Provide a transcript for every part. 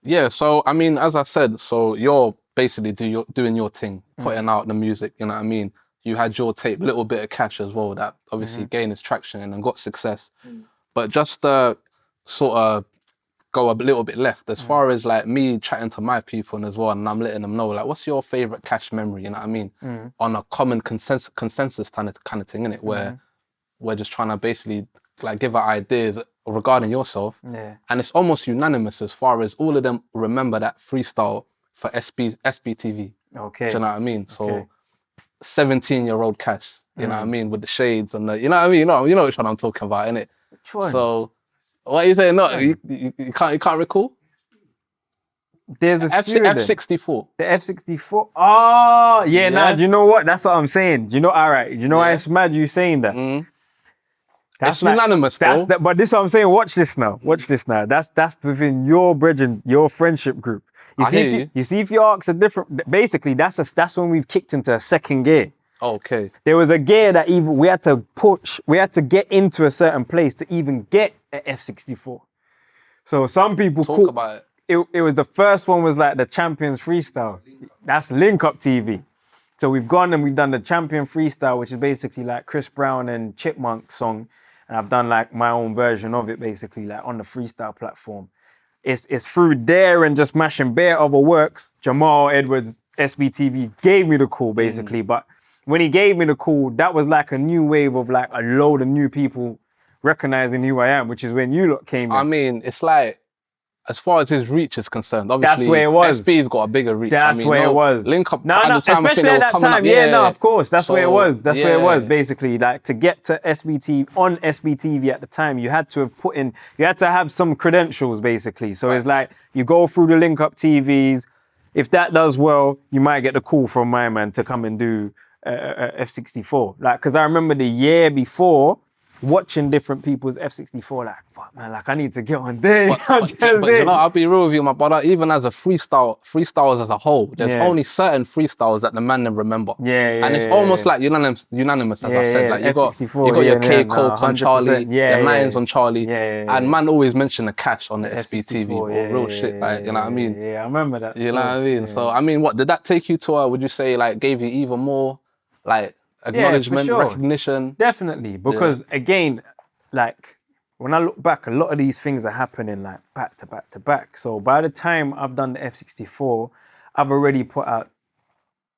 Yeah, so I mean, as I said, so you're basically doing your thing, putting out the music, you know what I mean? You had your tape, little bit of Cash as well, that obviously gained its traction and got success. But just sort of go a little bit left, as far as like me chatting to my people and as well, and I'm letting them know, like, what's your favorite Cash memory, you know what I mean? On a common consensus kind of thing, innit? Where we're just trying to basically like give out ideas regarding yourself. Yeah. And it's almost unanimous as far as all of them remember that freestyle for SBTV. Okay. Do you know what I mean? So Okay. 17-year-old Cash, you know what I mean? With the shades and the, you know what I mean? You know which one I'm talking about, innit? Which one? So what are you saying? No, you can't recall? There's a few of them. F64. The F64. Oh, yeah, nah, Yeah. do you know what? That's what I'm saying. Do you know, all right. Do you know why it's mad you saying that? It's unanimous, bro. But this is what I'm saying. Watch this now. Watch this now. That's within your brethren, your friendship group. You see, if you ask a different, basically, that's when we've kicked into a second gear. Okay. There was a gear that even we had to get into a certain place to even get an F64. So some people Talk about it. It was the first one was like the Champions Freestyle. That's Link Up TV. So we've gone and we've done the Champion Freestyle, which is basically like Chris Brown and Chipmunk song. And I've done like my own version of it basically like on the Freestyle platform. It's through there and just mashing bare other works. Jamal Edwards, SBTV gave me the call basically. But when he gave me the call, that was like a new wave of like a load of new people recognizing who I am, which is when you lot came in. I mean, it's like, as far as his reach is concerned, obviously, that's where it was. SB's got a bigger reach. That's where it was. Link Up, especially at that time. Of course. That's where it was. That's where it was, basically. Like, to get to SBT, on SBTV at the time, you had to have some credentials, basically. So it's like, you go through the Link Up TVs. If that does well, you might get the call from my man to come and do F64. Like, because I remember the year before, watching different people's F64, like, fuck man, like I need to get on there. But you know, I'll be real with you, my brother, even as a freestylers as a whole, there's only certain freestyles that the man them remember. And it's almost like unanimous, as I said. Like you got your K Cole on Charlie, your Lions on Charlie, and man always mention the Cash on the SBTV, real shit, like, you know what I mean? Yeah, I remember that. You know what I mean? So I mean, what did that take you to? Would you say like gave you even more like acknowledgement, recognition? Definitely, because again, like when I look back, a lot of these things are happening like back to back to back. So by the time I've done the F64, I've already put out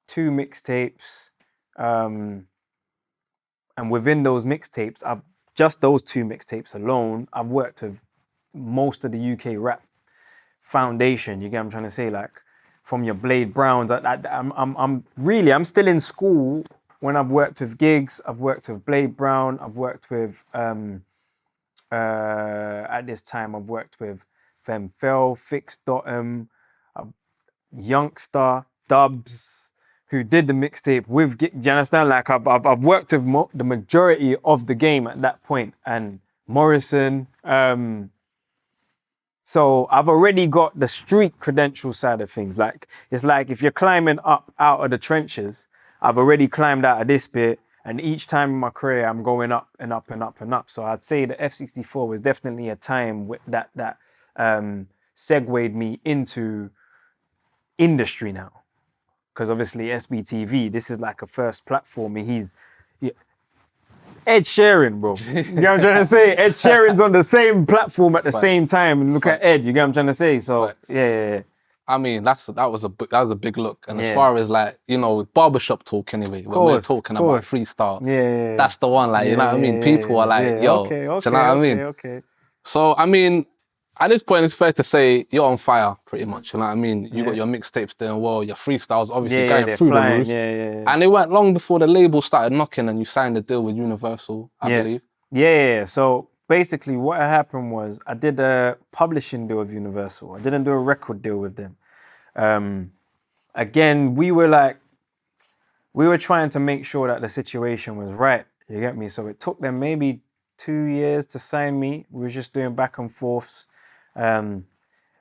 2 mixtapes, and within those mixtapes, just those 2 mixtapes alone, I've worked with most of the UK rap foundation. You get what I'm trying to say? Like from your Blade Browns, I'm still in school. When I've worked with gigs, I've worked with Blade Brown, I've worked with, at this time, I've worked with Femfel, Fix Dot'em, Youngster, Dubs, who did the mixtape with, do you understand? Like I've worked with the majority of the game at that point, and Morrison. So I've already got the street credential side of things. Like, it's like if you're climbing up out of the trenches, I've already climbed out of this bit, and each time in my career, I'm going up and up and up and up. So I'd say the F64 was definitely a time that segued me into industry now. Because obviously SBTV, this is like a first platform. Ed Sheeran, bro. You get what I'm trying to say? Ed Sheeran's on the same platform at the same time. And look at Ed, you get what I'm trying to say? So, yeah. I mean, that was a big look. And as far as like, you know, barbershop talk anyway, when we're talking about freestyle, that's the one, like, you know what I mean? People are like, yo, do you know what I mean? Okay. So, I mean, at this point, it's fair to say you're on fire, pretty much, you know what I mean? You got your mixtapes doing well, your freestyles obviously going through the roof. And it went long before the label started knocking and you signed a deal with Universal, I believe. Yeah. So basically what happened was I did a publishing deal with Universal. I didn't do a record deal with them. Again, we were trying to make sure that the situation was right. You get me? So it took them maybe 2 years to sign me. We were just doing back and forths.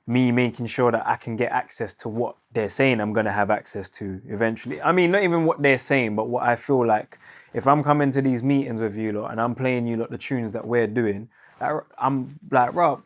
Me making sure that I can get access to what they're saying I'm going to have access to eventually. I mean, not even what they're saying, but what I feel like if I'm coming to these meetings with you lot and I'm playing you lot the tunes that we're doing, I'm like, bro,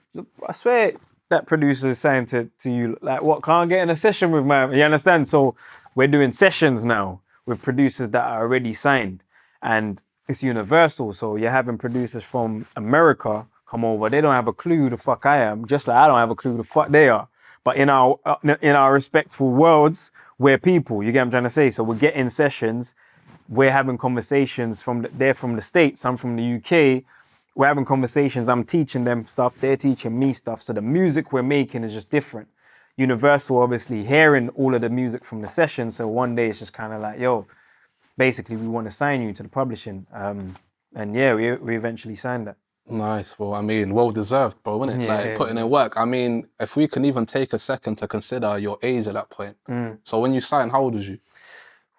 I swear, that producer is saying to you, like, what, can't get in a session with my, you understand? So we're doing sessions now with producers that are already signed, and it's universal. So you're having producers from America come over. They don't have a clue who the fuck I am, just like I don't have a clue who the fuck they are. But in our respectful worlds, we're people. You get what I'm trying to say? So we're getting sessions. We're having conversations they're from the States, I'm from the UK. We're having conversations. I'm teaching them stuff. They're teaching me stuff. So the music we're making is just different. Universal, obviously, hearing all of the music from the session. So one day it's just kind of like, yo, basically we want to sign you to the publishing. And yeah, we eventually signed that. Nice. Well, I mean, well deserved, bro, isn't it? Yeah, Like putting in work. I mean, if we can even take a second to consider your age at that point. So when you signed, how old was you?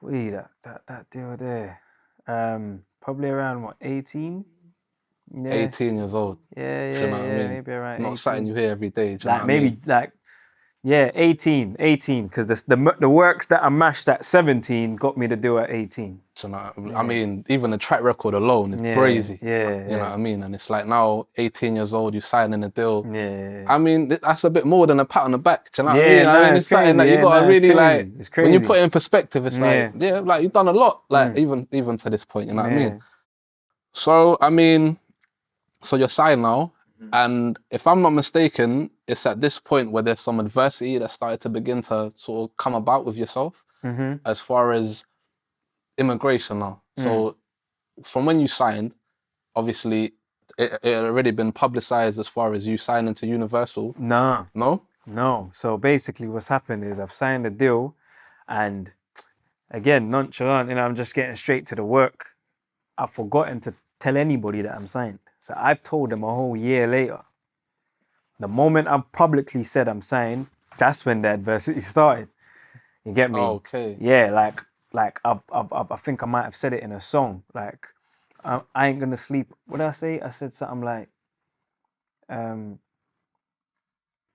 That deal there. Probably around what, 18? Yeah. 18 years old. Yeah, Do you know what I mean? maybe around It's not 18. something you hear every day. Do you know Like what maybe I mean? like, yeah, 18, because the works that I mashed at 17 got me to do at 18. Do you know what I mean? I mean, even the track record alone is crazy. Yeah, You know what I mean? And it's like now, 18 years old, you signing a deal. Yeah. I mean, that's a bit more than a pat on the back. Do you know what I Yeah, mean? I mean, it's it's something that crazy. you gotta really It's like. crazy. It's crazy. When you put it in perspective, it's like, yeah, like you've done a lot. Like even to this point, you know what I mean? So I mean, so you're signed now, and if I'm not mistaken, it's at this point where there's some adversity that started to begin to sort of come about with yourself, as far as immigration now. So from when you signed, obviously it had already been publicized as far as you signing to Universal. No. No? So basically what's happened is I've signed a deal, and again, nonchalant, I'm just getting straight to the work. I've forgotten to tell anybody that I'm signed. So I've told them a whole year later. The moment I've publicly said I'm signed, that's when the adversity started. You get me? Okay. Yeah, like I think I might have said it in a song. Like, I ain't gonna sleep. What did I say? I said something like,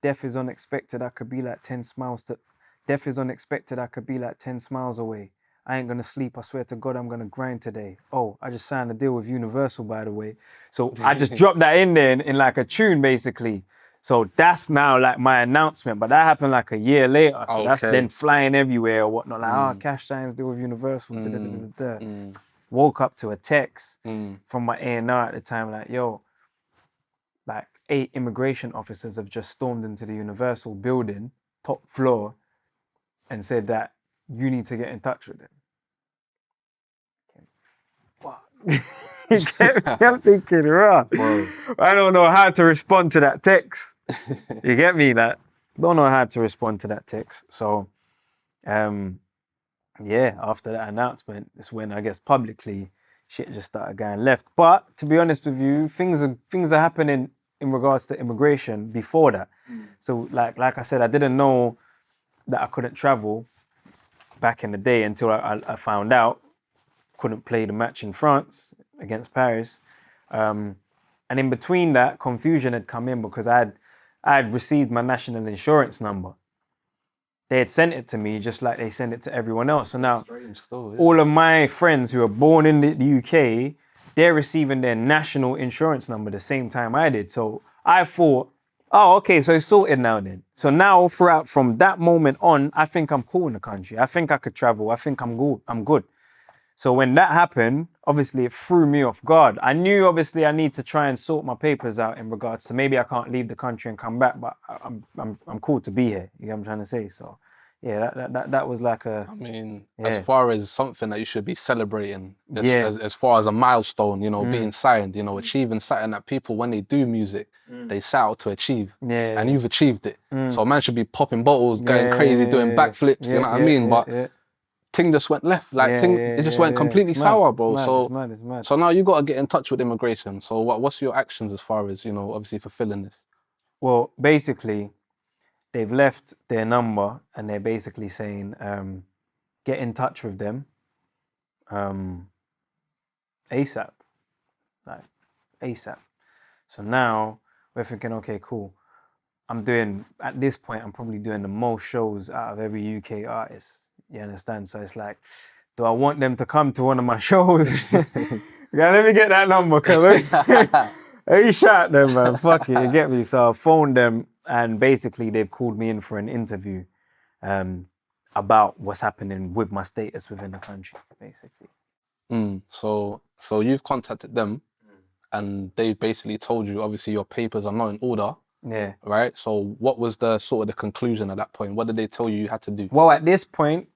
death is unexpected. I could be like 10 smiles to. Death is unexpected. I could be like 10 smiles away. I ain't gonna sleep. I swear to God, I'm gonna grind today. Oh, I just signed a deal with Universal, by the way. So I just dropped that in there in like a tune, basically. So that's now like my announcement, but that happened like a year later. So that's then flying everywhere or whatnot. Like, Cashh signs deal with Universal. Woke up to a text from my A&R at the time, like, yo, like 8 immigration officers have just stormed into the Universal building, top floor, and said that you need to get in touch with them. I'm thinking, right, I don't know how to respond to that text. You get me? Like, don't know how to respond to that text. So, yeah, after that announcement, it's when I guess publicly shit just started going left. But to be honest with you, things are happening in regards to immigration before that. So, like I said, I didn't know that I couldn't travel back in the day until I found out. Couldn't play the match in France against Paris. And in between that, confusion had come in because I had received my national insurance number. They had sent it to me just like they send it to everyone else. So now, all of my friends who are born in the UK, they're receiving their national insurance number the same time I did. So I thought, oh, okay, so it's sorted now then. So now, from that moment on, I think I'm cool in the country. I think I could travel. I think I'm good. So when that happened, obviously it threw me off guard. I knew obviously I need to try and sort my papers out in regards to maybe I can't leave the country and come back, but I'm cool to be here. You know what I'm trying to say? So yeah, that was like a. I mean, as far as something that you should be celebrating, as far as a milestone, being signed, achieving something that people when they do music, they set out to achieve. Yeah. And you've achieved it. So a man should be popping bottles, going crazy, doing backflips. You know what I mean? But thing just went left. It just went completely sour, bro. It's mad. So now you got to get in touch with immigration. So what's your actions as far as, obviously fulfilling this? Well, basically, they've left their number and they're basically saying, get in touch with them ASAP. Like, ASAP. So now we're thinking, okay, cool. At this point, I'm probably doing the most shows out of every UK artist. You understand? So it's like, do I want them to come to one of my shows? Yeah, let me get that number, cause let me shout them, man. Fuck it, you get me? So I phoned them And basically they've called me in for an interview about what's happening with my status within the country, basically. So you've contacted them and they basically told you, obviously, your papers are not in order. Yeah. Right? So what was the sort of the conclusion at that point? What did they tell you had to do? Well, at this point,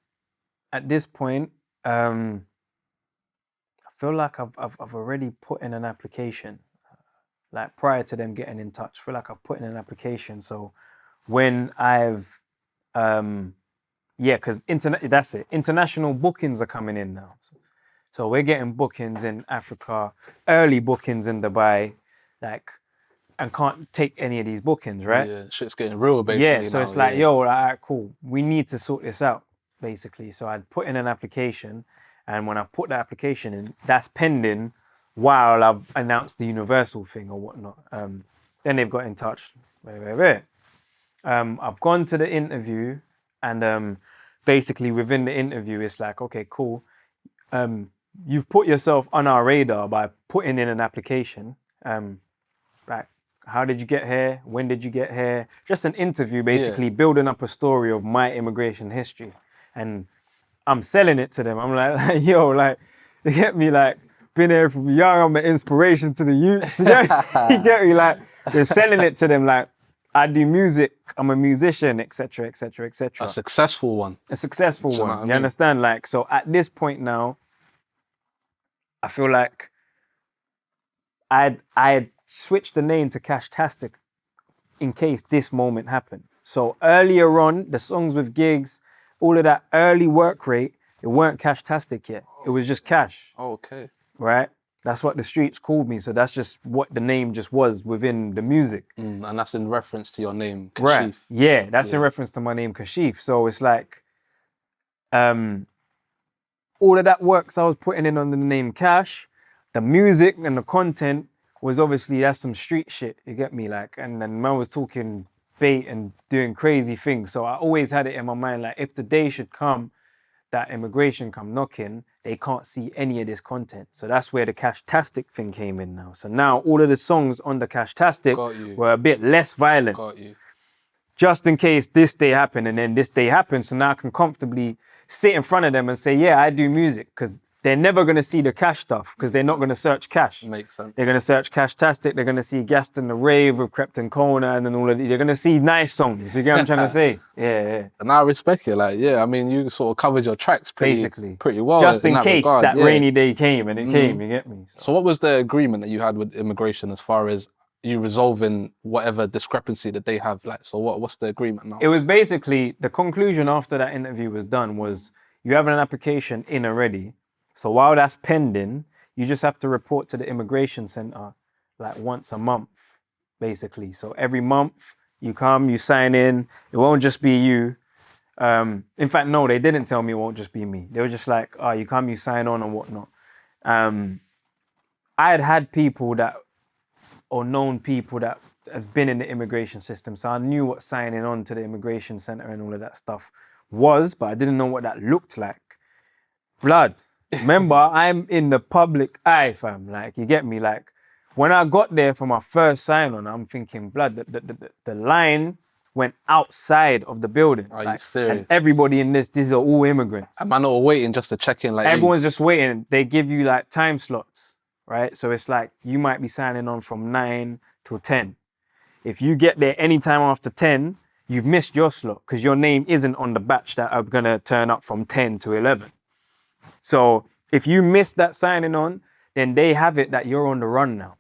I feel like I've already put in an application. Like prior to them getting in touch, I feel like I've put in an application. So when I've because that's it. International bookings are coming in now. So we're getting bookings in Africa, early bookings in Dubai, like, and can't take any of these bookings, right? Yeah, shit's getting real, basically. Yeah, so now, it's like, yo, all right, cool. We need to sort this out, basically. So I'd put in an application, and when I've put the application in, that's pending while I've announced the universal thing or whatnot. Then they've got in touch. I've gone to the interview, and basically within the interview, it's like, okay, cool. You've put yourself on our radar by putting in an application. Like, how did you get here? When did you get here? Just an interview, basically building up a story of my immigration history. And I'm selling it to them. I'm like, yo, like, you get me, like, been here from young, I'm an inspiration to the youths. You get me, like, we're selling it to them, like, I do music, I'm a musician, etc., etc., etc. A successful one. A successful one. What I mean? You understand? Like, so at this point now, I feel like I had switched the name to Cashtastic in case this moment happened. So earlier on, the songs with gigs, all of that early work rate, it weren't Cashtastic yet. It was just Cashh. Oh, okay. Right? That's what the streets called me. So that's just what the name just was within the music. And that's in reference to your name, Cashif. Right. Yeah, that's in reference to my name, Cashif. So it's like, all of that works I was putting in under the name Cashh, the music and the content was obviously, that's some street shit, you get me? Like, and then man was talking bait and doing crazy things. So I always had it in my mind, like, if the day should come that immigration come knocking, they can't see any of this content. So that's where the Cashtastic thing came in now. So now all of the songs on the Cashtastic were a bit less violent. Got you. Just in case this day happened and then this day happened. So now I can comfortably sit in front of them and say, yeah, I do music, because they're never going to see the Cashh stuff because they're not going to search Cashh. Makes sense. They're going to search Cashtastic. They're going to see Gaston the Rave with Krypton Conan and all of it. They're going to see nice songs. You get what I'm trying to say? Yeah. And I respect it. Like, yeah, I mean, you sort of covered your tracks pretty well. Just in case that rainy day came, and it came, you get me? So what was the agreement that you had with immigration as far as you resolving whatever discrepancy that they have? Like, so what's the agreement now? It was basically, the conclusion after that interview was done was, you have an application in already. So while that's pending, you just have to report to the immigration center like once a month, basically. So every month you come, you sign in. It won't just be you. In fact, no, they didn't tell me it won't just be me. They were just like, oh, you come, you sign on and whatnot. I had people that, or known people that have been in the immigration system. So I knew what signing on to the immigration center and all of that stuff was, but I didn't know what that looked like. Blood. Remember, I'm in the public eye, fam. Like, you get me? Like, when I got there for my first sign on, I'm thinking, blood, the line went outside of the building. Are you serious? And everybody in these are all immigrants. And man, not waiting just to check in. Like, everyone's just waiting. They give you like time slots, right? So it's like, you might be signing on from 9 till 10. If you get there anytime after 10, you've missed your slot because your name isn't on the batch that are going to turn up from 10 to 11. So if you miss that signing on, then they have it that you're on the run now.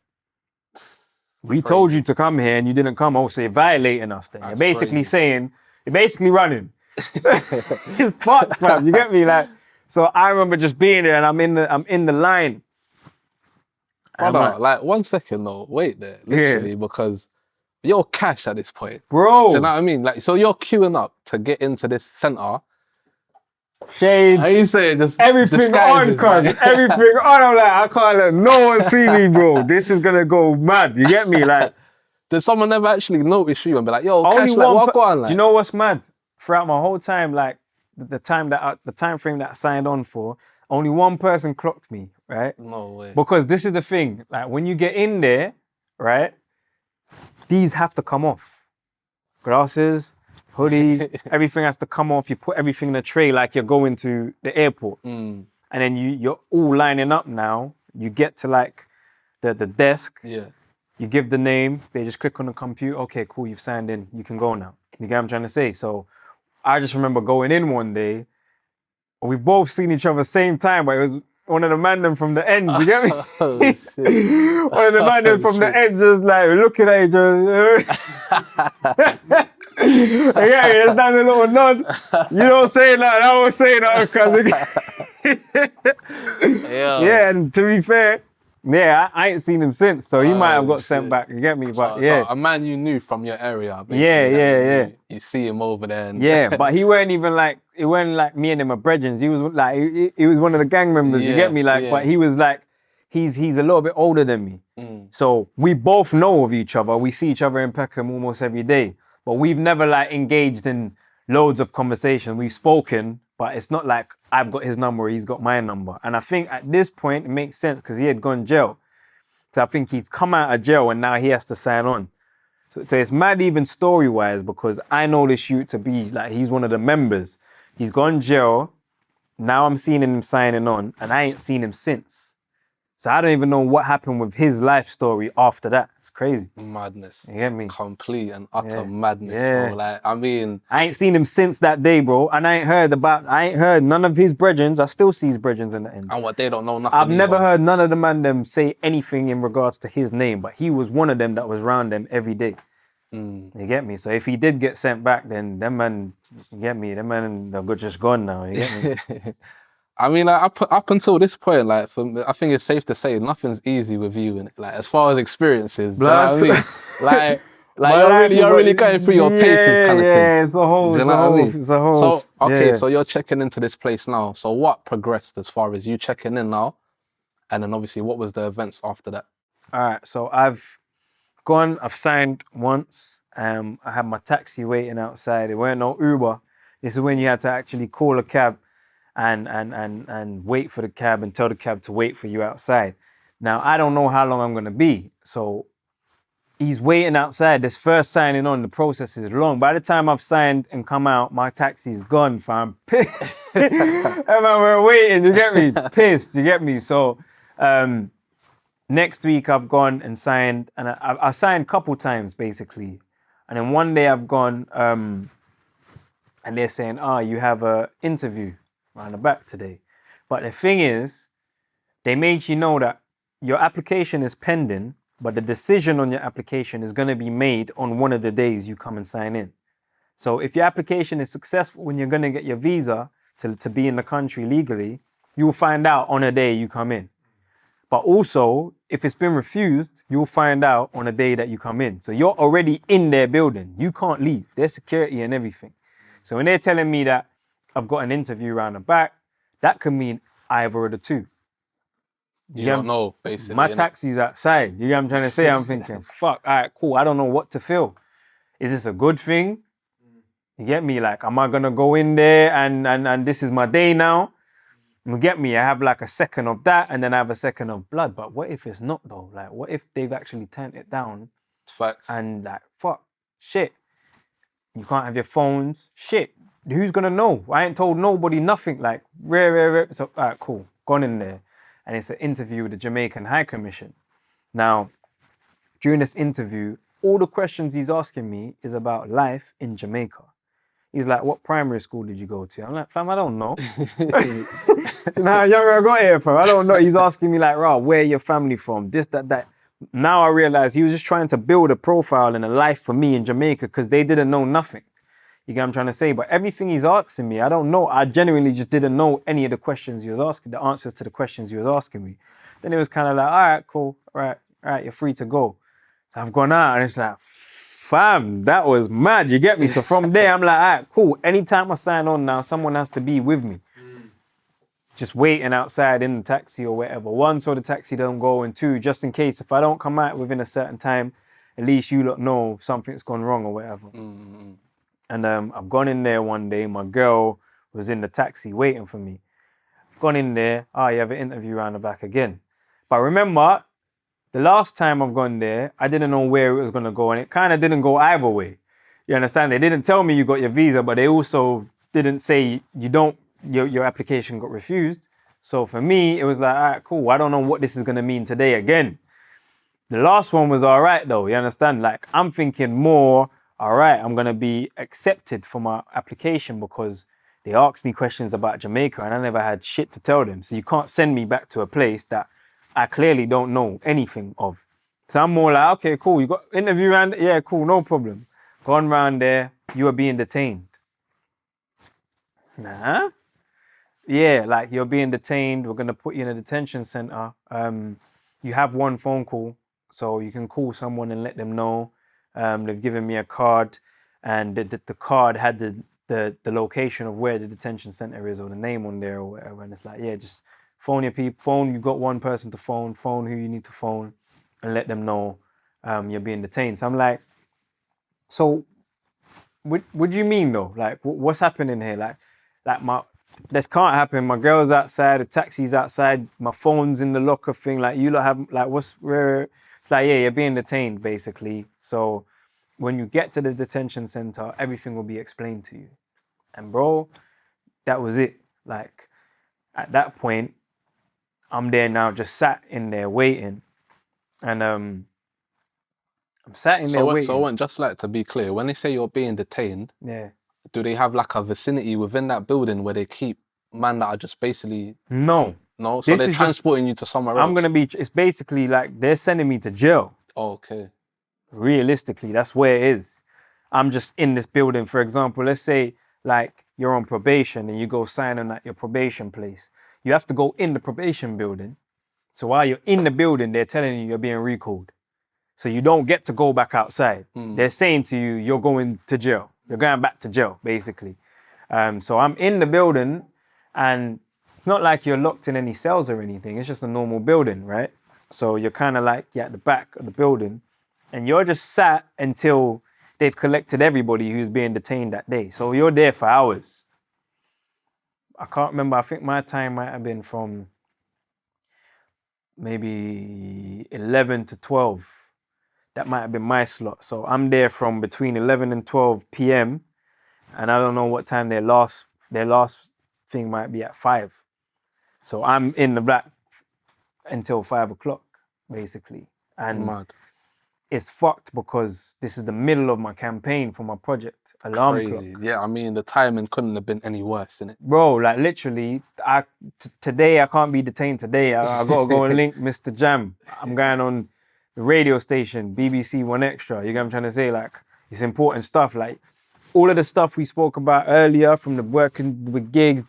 We told you to come here and you didn't come. Oh, so you're violating us then. You're basically saying, you're basically running. It's fucked, man. You get me? Like, so I remember just being there and I'm in the line. Brother, like 1 second though, wait there, literally, because you're Cashh at this point. Bro. Do you know what I mean? Like, so you're queuing up to get into this center. Shades. How you saying? Just everything on, cuz. Everything on. I'm like, I can't let no one see me, bro. This is gonna go mad. You get me? Like, did someone ever actually notice you and be like, yo, Cashh, like, what go on? Like? Do you know what's mad? Throughout my whole time, like the time frame that I signed on for, only one person clocked me, right? No way. Because this is the thing. Like, when you get in there, right, these have to come off. glasses, hoodie, everything has to come off. You put everything in a tray like you're going to the airport. And then you're all lining up now. You get to like the desk. Yeah. You give the name. They just click on the computer. Okay, cool. You've signed in. You can go now. You get what I'm trying to say? So I just remember going in one day. We both seen each other same time, but it was one of the man them from the ends. You get me? Oh, shit. One of the man them from the ends just like looking at each other. Yeah, just done a little nod. You don't say that. I won't say that because yeah. And to be fair, yeah, I ain't seen him since, so he might have got sent back. You get me? But so a man you knew from your area. Basically, yeah. You see him over there. And yeah, but he weren't even like, it weren't like me and him are brethren. He was like, he was one of the gang members. You get me? Like, but he was like, he's a little bit older than me. So we both know of each other. We see each other in Peckham almost every day, but we've never like engaged in loads of conversation. We've spoken, but it's not like I've got his number, he's got my number. And I think at this point, it makes sense because he had gone jail. So I think he's come out of jail and now he has to sign on. So it's mad even story-wise because I know this shoot to be like, he's one of the members. He's gone jail. Now I'm seeing him signing on and I ain't seen him since. So I don't even know what happened with his life story after that. It's crazy. Madness. You get me? Complete and utter madness, bro. Like, I mean... I ain't seen him since that day, bro. And I ain't heard none of his brethrens. I still see his brethrens in the end. And what, they don't know nothing I've never heard none of the man them say anything in regards to his name, but he was one of them that was around them every day. You get me? So if he did get sent back, then them man, you get me? Them man, they're just gone now. You get me? I mean, like, up until this point, like, I think it's safe to say nothing's easy with you, and like as far as experiences, do you know what I mean? Like you're really going through your paces, kind of thing. Yeah, it's a whole, it's a whole. So okay, so you're checking into this place now. So what progressed as far as you checking in now, and then obviously what was the events after that? All right, so I've signed once. I had my taxi waiting outside. There weren't no Uber. This is when you had to actually call a cab and wait for the cab and tell the cab to wait for you outside. Now, I don't know how long I'm going to be. So he's waiting outside. This first signing on, the process is long. By the time I've signed and come out, my taxi's gone, fam. Pissed. And we're waiting, you get me? Pissed, you get me? So next week I've gone and signed, and I signed a couple times basically. And then one day I've gone and they're saying, you have an interview around the back today. But the thing is, they made you know that your application is pending, but the decision on your application is going to be made on one of the days you come and sign in. So if your application is successful when you're going to get your visa to be in the country legally, you'll find out on a day you come in. But also, if it's been refused, you'll find out on a day that you come in. So you're already in their building. You can't leave. There's security and everything. So when they're telling me that I've got an interview around the back, that could mean either of the two. You don't know, basically. My taxi's outside. You get what I'm trying to say? I'm thinking, fuck, all right, cool. I don't know what to feel. Is this a good thing? You get me? Like, am I going to go in there and this is my day now? You get me? I have like a second of that and then I have a second of blood. But what if it's not though? Like, what if they've actually turned it down? Facts. And like, fuck, shit. You can't have your phones. Shit. Who's going to know? I ain't told nobody nothing. Like, rare. So, all right, cool. Gone in there. And it's an interview with the Jamaican High Commission. Now, during this interview, all the questions he's asking me is about life in Jamaica. He's like, what primary school did you go to? I'm like, fam, I don't know. You know how young I got here, fam? I don't know. He's asking me like, where your family from? This, that. Now I realize he was just trying to build a profile and a life for me in Jamaica because they didn't know nothing. You get what I'm trying to say? But everything he's asking me, I don't know. I genuinely just didn't know any of the questions he was asking, the answers to the questions he was asking me. Then it was kind of like, all right, cool. All right, you're free to go. So I've gone out and it's like, fam, that was mad. You get me? So from there, I'm like, all right, cool. Anytime I sign on now, someone has to be with me. Just waiting outside in the taxi or whatever. One, so the taxi don't go, and two, just in case if I don't come out within a certain time, at least you lot know something's gone wrong or whatever. And I've gone in there one day, my girl was in the taxi waiting for me. I've gone in there, you have an interview around the back again. But remember, the last time I've gone there, I didn't know where it was gonna go and it kind of didn't go either way. You understand? They didn't tell me you got your visa, but they also didn't say your application got refused. So for me, it was like, all right, cool. I don't know what this is gonna mean today again. The last one was all right though. You understand? Like I'm thinking more, all right, I'm gonna be accepted for my application because they asked me questions about Jamaica and I never had shit to tell them. So you can't send me back to a place that I clearly don't know anything of. So I'm more like, okay, cool. You got interview round? Yeah, cool, no problem. Gone round there, you are being detained. Nah. Yeah, like you're being detained. We're gonna put you in a detention center. You have one phone call, so you can call someone and let them know. They've given me a card, and the card had the location of where the detention center is or the name on there or whatever. And it's like, yeah, just phone your people. Phone. You've got one person to phone. Phone who you need to phone, and let them know you're being detained. So I'm like, so what do you mean though? Like, what's happening here? Like this can't happen. My girl's outside, the taxi's outside, my phone's in the locker thing. Like, you lot have, like, where? It's like, yeah, you're being detained, basically. So when you get to the detention center, everything will be explained to you. And bro, that was it. Like, at that point, I'm there now, just sat in there waiting. And I'm sat in there waiting. So just like to be clear, when they say you're being detained, yeah. do they have like a vicinity within that building where they keep man that are just basically No. So they're transporting you to somewhere else? It's basically like they're sending me to jail. Oh, okay. Realistically, that's where it is. I'm just in this building. For example, let's say like you're on probation and you go sign on at your probation place. You have to go in the probation building. So while you're in the building, they're telling you you're being recalled. So you don't get to go back outside. They're saying to you, you're going to jail. You're going back to jail, basically. So I'm in the building, and it's not like you're locked in any cells or anything. It's just a normal building, right? So you're kind of like you're at the back of the building, and you're just sat until they've collected everybody who's being detained that day. So you're there for hours. I can't remember. I think my time might have been from maybe 11 to 12. That might have been my slot. So I'm there from between 11 and 12 p.m. And I don't know what time their last thing might be at 5. So I'm in the black until 5 o'clock, basically. And Mad. It's fucked because this is the middle of my campaign for my project, Alarm Clock. Yeah, I mean, the timing couldn't have been any worse, innit? Bro, like literally, today I can't be detained today. I got to go and link Mr. Jam. I'm going on the radio station, BBC One Extra. You get what I'm trying to say? Like, it's important stuff. Like, all of the stuff we spoke about earlier, from the working with gigs,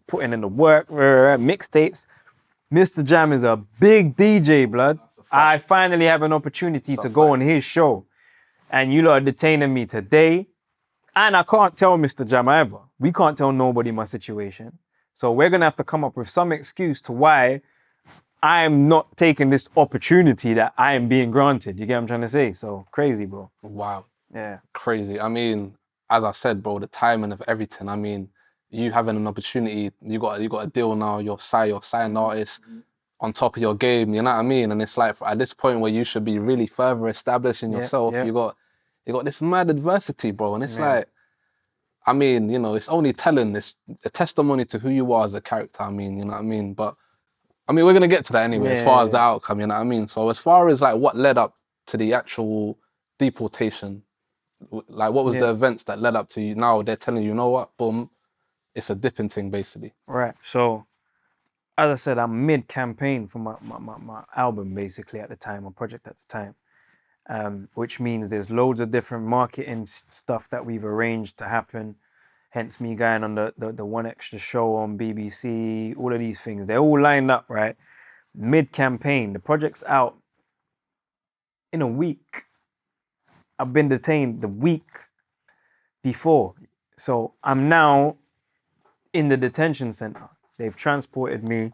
putting in the work, mixtapes. Mr. Jam is a big DJ, blood. I finally have an opportunity to go on his show. And you lot are detaining me today. And I can't tell Mr. Jam either. We can't tell nobody my situation. So we're going to have to come up with some excuse to why I'm not taking this opportunity that I am being granted. You get what I'm trying to say? So crazy, bro. Wow. Yeah. Crazy. I mean, as I said, bro, the timing of everything. I mean, you having an opportunity, you got a deal now, you're signed artist on top of your game, you know what I mean? And it's like at this point where you should be really further establishing yourself, you got this mad adversity, bro. And it's like, I mean, you know, it's only telling, this a testimony to who you are as a character, I mean, you know what I mean? But I mean, we're gonna get to that anyway, as far as the outcome, you know what I mean? So as far as like what led up to the actual deportation, like what was the events that led up to you? Now they're telling you know what, boom, it's a dipping thing basically. Right. So as I said, I'm mid-campaign for my album basically at the time, my project at the time, which means there's loads of different marketing stuff that we've arranged to happen. Hence me going on the One Extra show on BBC, all of these things. They're all lined up, right? Mid-campaign, the project's out in a week. I've been detained the week before. So I'm now in the detention center. They've transported me.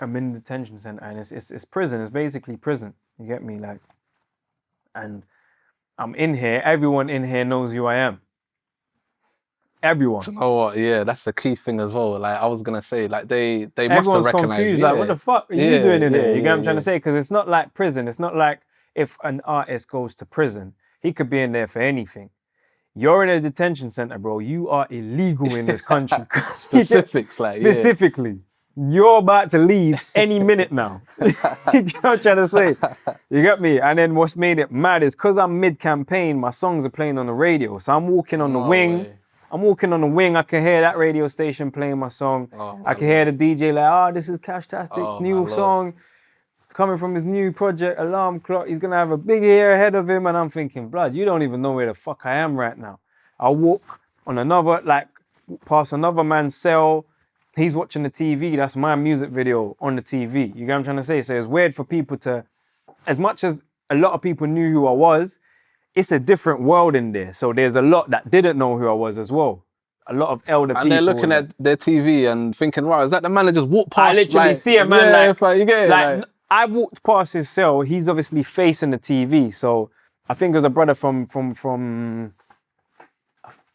I'm in the detention center, and it's prison. It's basically prison. You get me? Like, and I'm in here. Everyone in here knows who I am. Everyone. You know what? Yeah, that's the key thing as well. Like I was gonna say, like they must have Everyone's recognized. confused. Like, what the fuck are you doing in there? You get what I'm trying to say? Because it's not like prison. It's not like if an artist goes to prison, He could be in there for anything. You're in a detention center, bro. You are illegal in this country. Specifics, like, specifically, you're about to leave any minute now. You know what I'm trying to say? You get me? And then what's made it mad is because I'm mid-campaign, my songs are playing on the radio. So I'm walking on the wing. Way. I'm walking on the wing. I can hear that radio station playing my song. I can hear the DJ like, oh, this is Cashtastic's new song. Coming from his new project, Alarm Clock. He's going to have a big year ahead of him. And I'm thinking, blood, you don't even know where the fuck I am right now. I walk on another, like, past another man's cell. He's watching the TV. That's my music video on the TV. You get what I'm trying to say? So it's weird for people to, as much as a lot of people knew who I was, it's a different world in there. So there's a lot that didn't know who I was as well. A lot of elder people. And they're looking at their TV and thinking, wow, is that the man that just walked past? I literally see a man you get it, like, I walked past his cell. He's obviously facing the TV. So I think it was a brother from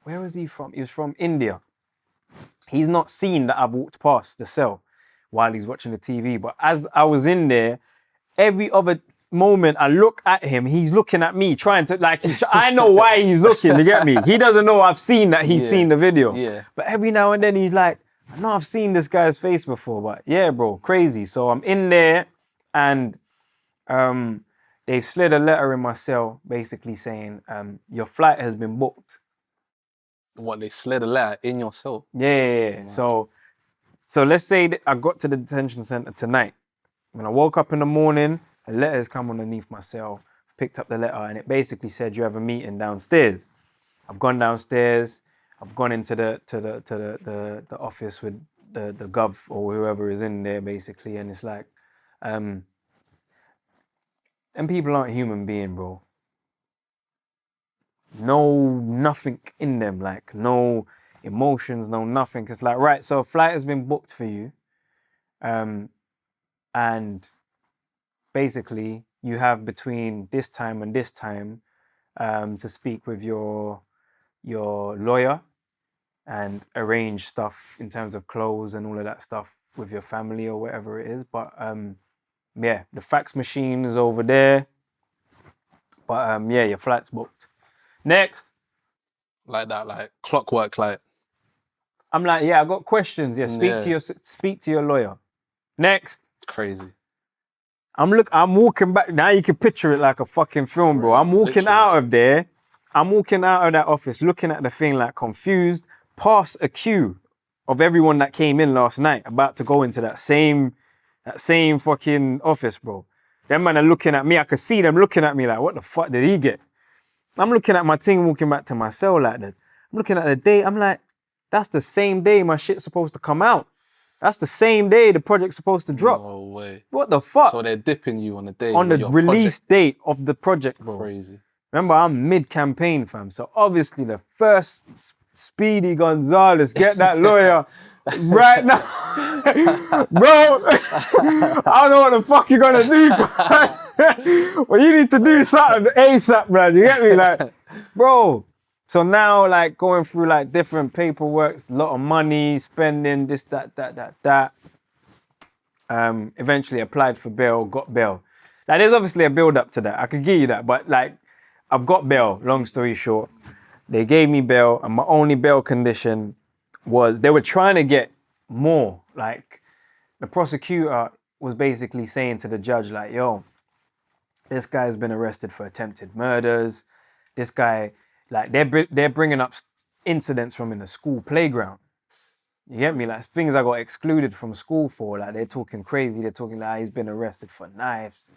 where was he from? He was from India. He's not seen that I've walked past the cell while he's watching the TV. But as I was in there, every other moment I look at him, he's looking at me, trying to, like, I know why he's looking, you get me? He doesn't know I've seen that he's seen the video. Yeah. But every now and then he's like, I know I've seen this guy's face before, but yeah, bro, crazy. So I'm in there and they've slid a letter in my cell basically saying, your flight has been booked. What, they slid a letter in your cell? Yeah. Wow. So let's say that I got to the detention center tonight. When I woke up in the morning, a letter has come underneath my cell. Picked up the letter and it basically said you have a meeting downstairs. I've gone downstairs. I've gone into the office with the gov or whoever is in there basically, and it's like, and people aren't human beings, bro. No, nothing in them, like no emotions, no nothing. It's like, right, so a flight has been booked for you. And basically you have between this time and this time to speak with your lawyer and arrange stuff in terms of clothes and all of that stuff with your family or whatever it is. But yeah, the fax machine is over there. But yeah, your flight's booked. Next. Like that, like clockwork, like. I'm like, yeah, I got questions. Yeah, speak to your lawyer. Next. Crazy. I'm walking back. Now you can picture it like a fucking film, bro. I'm walking out of there. I'm walking out of that office, looking at the thing like confused, past a queue of everyone that came in last night, about to go into that same fucking office, bro. Them man are looking at me. I could see them looking at me like, what the fuck did he get? I'm looking at my thing, walking back to my cell like that. I'm looking at the date. I'm like, that's the same day my shit's supposed to come out. That's the same day the project's supposed to drop. No way. What the fuck? So they're dipping you on the day on the release date of the project, bro. Crazy. Remember, I'm mid-campaign, fam. So obviously the first Speedy Gonzalez, get that lawyer right now. Bro, I don't know what the fuck you're gonna do. Well, you need to do something ASAP, man. You get me? Like, bro. So now, like, going through like different paperwork, a lot of money, spending this, that. Eventually applied for bail, got bail. Like, there's obviously a build up to that. I could give you that, but like, I've got bail. Long story short, they gave me bail, and my only bail condition was they were trying to get more. Like, the prosecutor was basically saying to the judge, like, yo, this guy's been arrested for attempted murders. This guy, like, they're bringing up incidents from in the school playground. You get me? Like, things I got excluded from school for. Like, they're talking crazy. They're talking like he's been arrested for knives,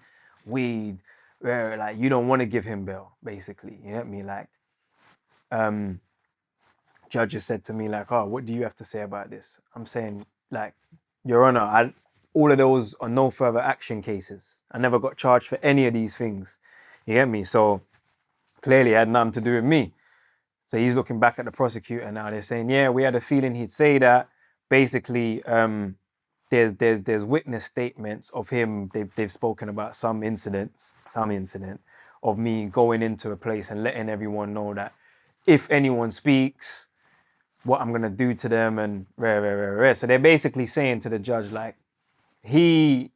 weed. Where, like, you don't want to give him bail, basically. You get me? Like, judges said to me, like, oh, what do you have to say about this? I'm saying, like, Your Honor, all of those are no further action cases. I never got charged for any of these things. You get me? So clearly it had nothing to do with me. So he's looking back at the prosecutor now. They're saying, yeah, we had a feeling he'd say that. Basically, there's witness statements of him. They've spoken about some incident of me going into a place and letting everyone know that if anyone speaks, what I'm gonna do to them and rare. So they're basically saying to the judge, like, the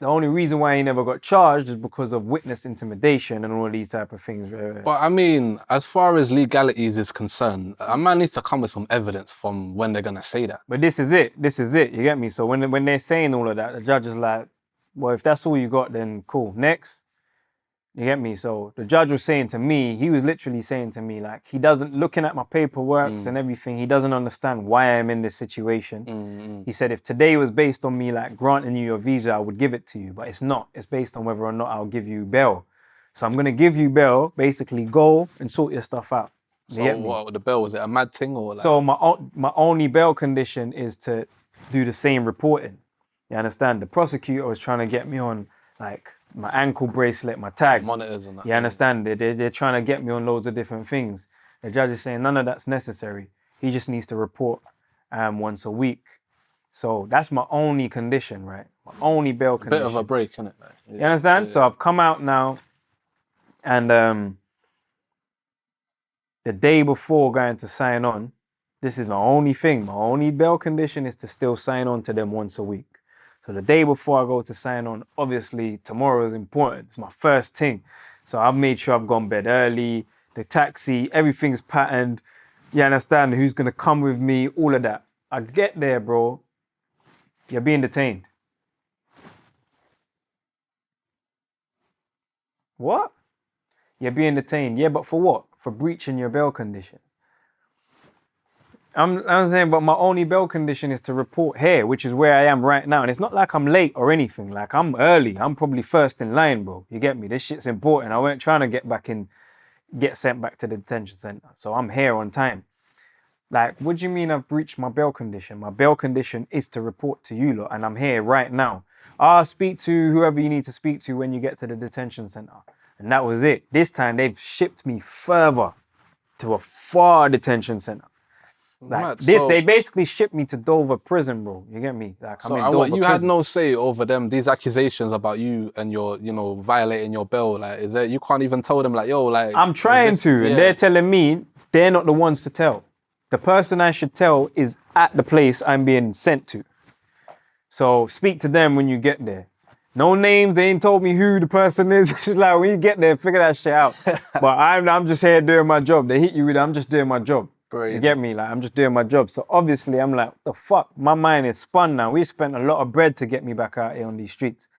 The only reason why he never got charged is because of witness intimidation and all these type of things. But I mean, as far as legalities is concerned, a man needs to come with some evidence from when they're gonna say that. But this is it. This is it. You get me? So when they're saying all of that, the judge is like, well, if that's all you got, then cool. Next. You get me? So the judge was saying to me, he was literally saying to me, like, he doesn't, looking at my paperwork and everything, he doesn't understand why I'm in this situation. He said, if today was based on me, like, granting you your visa, I would give it to you. But it's not. It's based on whether or not I'll give you bail. So I'm going to give you bail, basically go and sort your stuff out. You get So me? what, the bail, was it a mad thing or like? So my only bail condition is to do the same reporting. You understand? The prosecutor was trying to get me on, like, my ankle bracelet, my tag. Monitors and that. You understand? They're trying to get me on loads of different things. The judge is saying none of that's necessary. He just needs to report once a week. So that's my only condition, right? My only bail condition. Bit of a break, innit? Like, yeah. You understand? Yeah. So I've come out now, and the day before going to sign on, this is my only thing. My only bail condition is to still sign on to them once a week. So the day before I go to sign on, obviously tomorrow is important. It's my first thing. So I've made sure I've gone bed early, the taxi, everything's patterned. You understand who's gonna come with me, all of that. I get there, bro. You're being detained. What? You're being detained. Yeah, but for what? For breaching your bail condition. I'm saying, but my only bail condition is to report here, which is where I am right now. And it's not like I'm late or anything. Like, I'm early. I'm probably first in line, bro. You get me? This shit's important. I weren't trying to get sent back to the detention center. So I'm here on time. Like, what do you mean I've breached my bail condition? My bail condition is to report to you lot, and I'm here right now. I'll speak to whoever you need to speak to when you get to the detention center. And that was it. This time, they've shipped me further to a far detention center. Like this, so, they basically shipped me to Dover prison, bro. You get me? Like, so you had no say over them. These accusations about you and your, violating your bail. Like, is there? You can't even tell them, like, yo, like. I'm trying to, and they're telling me they're not the ones to tell. The person I should tell is at the place I'm being sent to. So speak to them when you get there. No names. They ain't told me who the person is. Like, when you get there, figure that shit out. But I'm just here doing my job. They hit you with it. I'm just doing my job. You get me? Like, I'm just doing my job. So obviously I'm like, the fuck? My mind is spun now. We spent a lot of bread to get me back out here on these streets.